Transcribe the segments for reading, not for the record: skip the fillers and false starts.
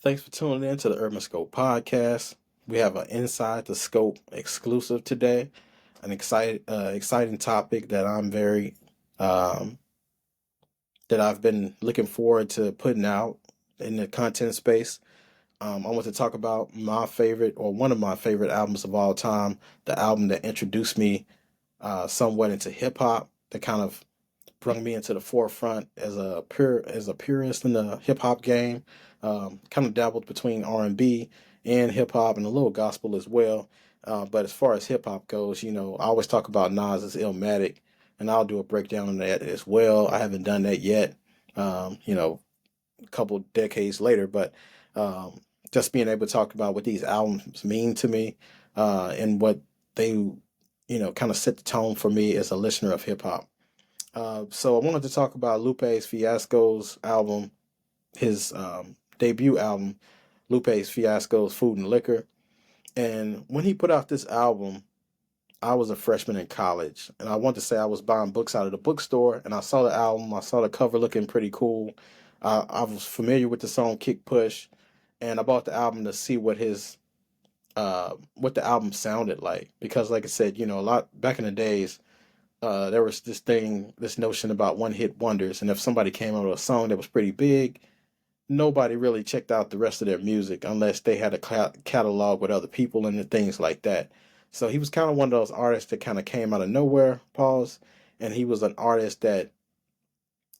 Thanks for tuning in to the Urban Scope podcast. We have an Inside the Scope exclusive today, an exciting topic that I'm very um, that I've been looking forward to putting out in the content space. I want to talk about my favorite or one of my favorite albums of all time, the album that introduced me somewhat into hip hop, that kind of brought me into the forefront as a purist in the hip hop game. Kind of dabbled between R&B and hip hop and a little gospel as well. But as far as hip hop goes, I always talk about Nas as Illmatic, and I'll do a breakdown on that as well. I haven't done that yet. A couple decades later, but um, just being able to talk about what these albums mean to me, and what they, kind of set the tone for me as a listener of hip hop. So I wanted to talk about Lupe Fiasco's album, his debut album, Lupe Fiasco's Food and Liquor. And when he put out this album, I was a freshman in college. And I want to say I was buying books out of the bookstore, and I saw the album. I saw the cover looking pretty cool. I was familiar with the song Kick Push, and I bought the album to see what the album sounded like. Because, like I said, a lot back in the days, there was this notion about one hit wonders, and if somebody came out with a song that was pretty big, nobody really checked out the rest of their music unless they had a catalog with other people and things like that. So he was kind of one of those artists that kind of came out of nowhere, pause, and he was an artist that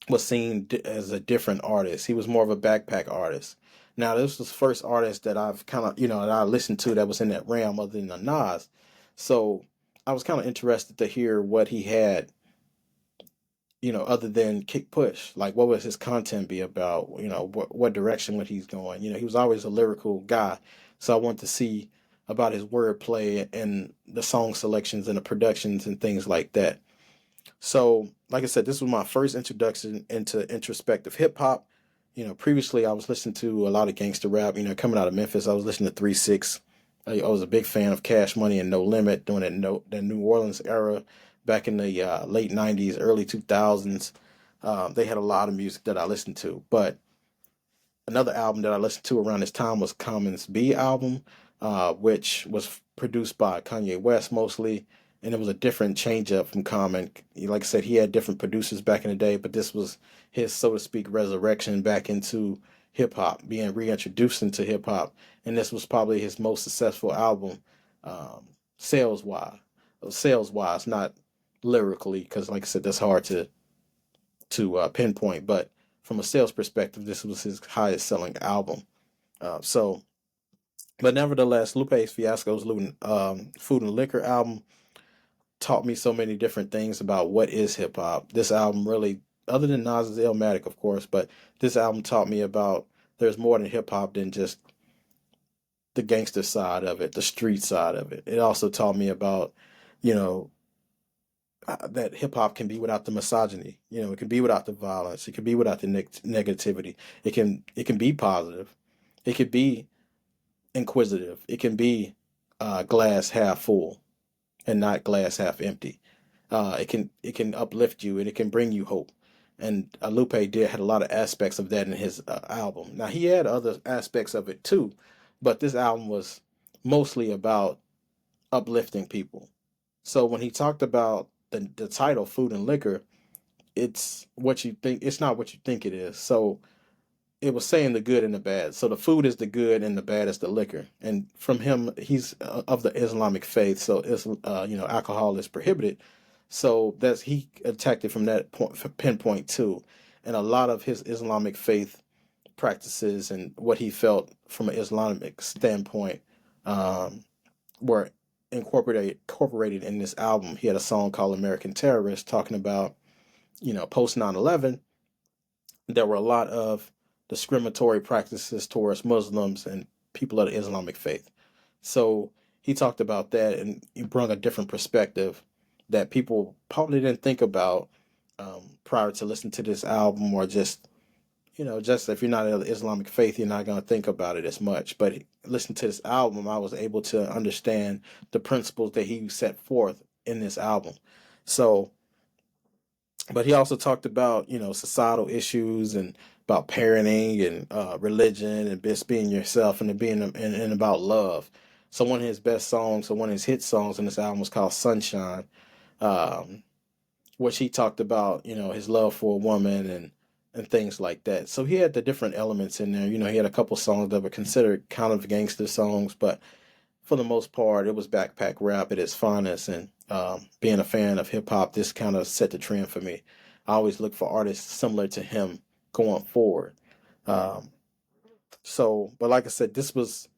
was seen as a different artist. He was more of a backpack artist. Now, this was the first artist that I've kind of, that I listened to that was in that realm other than the Nas. So I was kind of interested to hear what he had, other than Kick Push. Like, what was his content be about? What direction would he's going? He was always a lyrical guy. So I wanted to see about his wordplay and the song selections and the productions and things like that. So, like I said, this was my first introduction into introspective hip hop. Previously I was listening to a lot of gangster rap. Coming out of Memphis, I was listening to 3 6. I was a big fan of Cash Money and No Limit during that New Orleans era back in the late '90s, early 2000s. They had a lot of music that I listened to. But another album that I listened to around this time was Common's B album, which was produced by Kanye West mostly, and it was a different change up from Common. Like I said, he had different producers back in the day, but this was his, so to speak, resurrection back into hip hop, being reintroduced into hip hop, and this was probably his most successful album, sales wise, not lyrically, because like I said, that's hard to pinpoint, but from a sales perspective, this was his highest selling album. So, but nevertheless, Lupe Fiasco's Food and Liquor album taught me so many different things about what is hip hop. This album really, other than Nas's Illmatic, of course, but this album taught me about there's more than hip hop than just the gangster side of it, the street side of it. It also taught me about, you know, that hip hop can be without the misogyny. It can be without the violence. It can be without the negativity. It can be positive. It can be inquisitive. It can be glass half full and not glass half empty. It can uplift you and it can bring you hope. And Lupe did had a lot of aspects of that in his album. Now he had other aspects of it too, but this album was mostly about uplifting people. So when he talked about the title "Food and Liquor," it's what you think. It's not what you think it is. So it was saying the good and the bad. So the food is the good and the bad is the liquor. And from him, he's of the Islamic faith, so alcohol is prohibited. So that's he attacked it from that pinpoint too. And a lot of his Islamic faith practices and what he felt from an Islamic standpoint um, were incorporated in this album. He had a song called American Terrorist talking about, post 9/11, there were a lot of discriminatory practices towards Muslims and people of the Islamic faith. So he talked about that and he brought a different perspective that people probably didn't think about prior to listening to this album, or just if you're not of the Islamic faith, you're not going to think about it as much. But listening to this album, I was able to understand the principles that he set forth in this album. So, but he also talked about, societal issues and about parenting and religion and just being yourself and and about love. So one of his best songs, or one of his hit songs on this album was called Sunshine, um, which he talked about, his love for a woman and things like that. So he had the different elements in there. He had a couple songs that were considered kind of gangster songs, but for the most part, it was backpack rap at its finest. And being a fan of hip hop, this kind of set the trend for me. I always look for artists similar to him going forward. Um, but like I said, the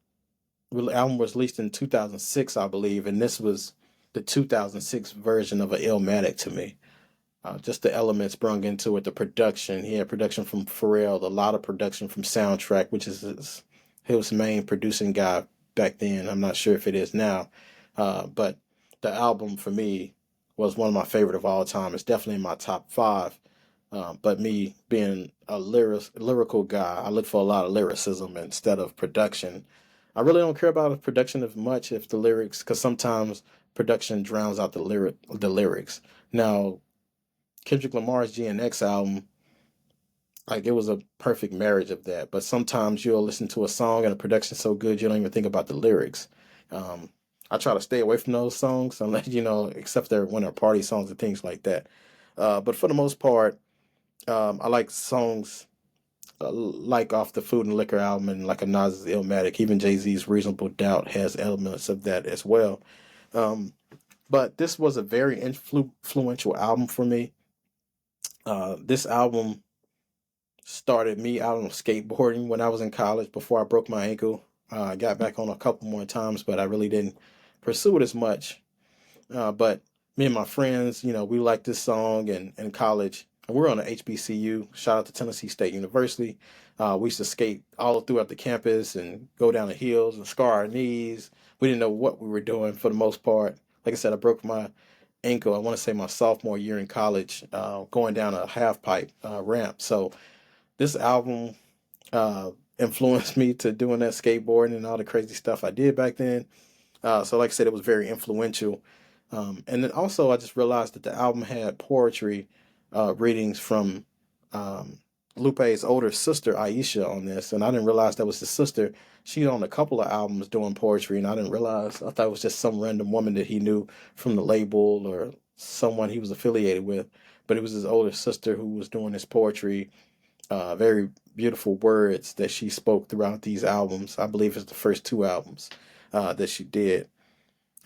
album was released in 2006, I believe, and this was the 2006 version of a Illmatic to me. Just the elements brung into it, the production. He had production from Pharrell, a lot of production from Soundtrack, which is his main producing guy back then. I'm not sure if it is now, but the album for me was one of my favorite of all time. It's definitely in my top five. But me being a lyrical guy, I look for a lot of lyricism instead of production. I really don't care about the production as much if the lyrics, because sometimes production drowns out the lyrics. Now, Kendrick Lamar's GNX album, like it was a perfect marriage of that. But sometimes you'll listen to a song and the production's so good you don't even think about the lyrics. Um, I try to stay away from those songs unless except they're when they're party songs and things like that. But for the most part, I like songs like off the Food and Liquor album and like a Nas's Illmatic. Even Jay Z's Reasonable Doubt has elements of that as well. Um, but this was a very influential album for me. This album started me out on skateboarding when I was in college before I broke my ankle. I got back on a couple more times, but I really didn't pursue it as much. But me and my friends, we liked this song in college. And we were on the HBCU. Shout out to Tennessee State University. We used to skate all throughout the campus and go down the hills and scar our knees. We didn't know what we were doing for the most part. Like I said, I broke my ankle, I want to say my sophomore year in college, going down a half pipe ramp. So this album uh, influenced me to doing that skateboarding and all the crazy stuff I did back then. So, like I said, it was very influential. And then also, I just realized that the album had poetry readings from um, Lupe's older sister, Aisha, on this. And I didn't realize that was his sister. She on a couple of albums doing poetry, and I didn't realize. I thought it was just some random woman that he knew from the label or someone he was affiliated with. But it was his older sister who was doing his poetry, very beautiful words that she spoke throughout these albums. I believe it's the first two albums that she did.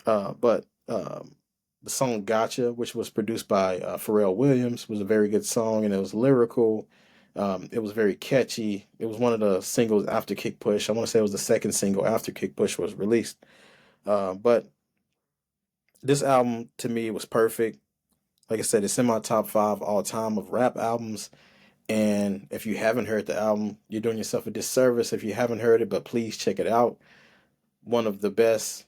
But the song Gotcha, which was produced by Pharrell Williams, was a very good song and it was lyrical. It was very catchy. It was one of the singles after Kick Push. I want to say it was the second single after Kick Push was released. But this album to me was perfect. Like I said, it's in my top five all time of rap albums. And if you haven't heard the album, you're doing yourself a disservice if you haven't heard it, but please check it out. One of the best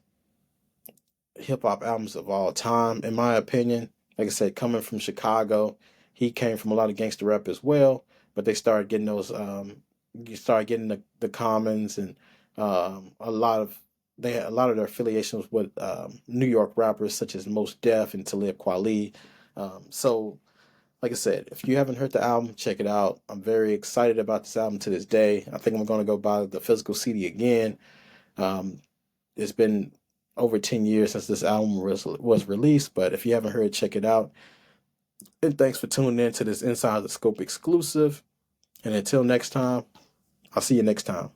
hip hop albums of all time, in my opinion. Like I said, coming from Chicago, he came from a lot of gangster rap as well, but they started getting you started getting the Commons and a lot of they had a lot of their affiliations with New York rappers such as Mos Def and Talib Kweli. So like I said, if you haven't heard the album, check it out. I'm very excited about this album to this day. I think I'm going to go buy the physical CD again. Um, it's been over 10 years since this album was released, but if you haven't heard, check it out. And thanks for tuning in to this Inside the Scope exclusive. And until next time, I'll see you next time.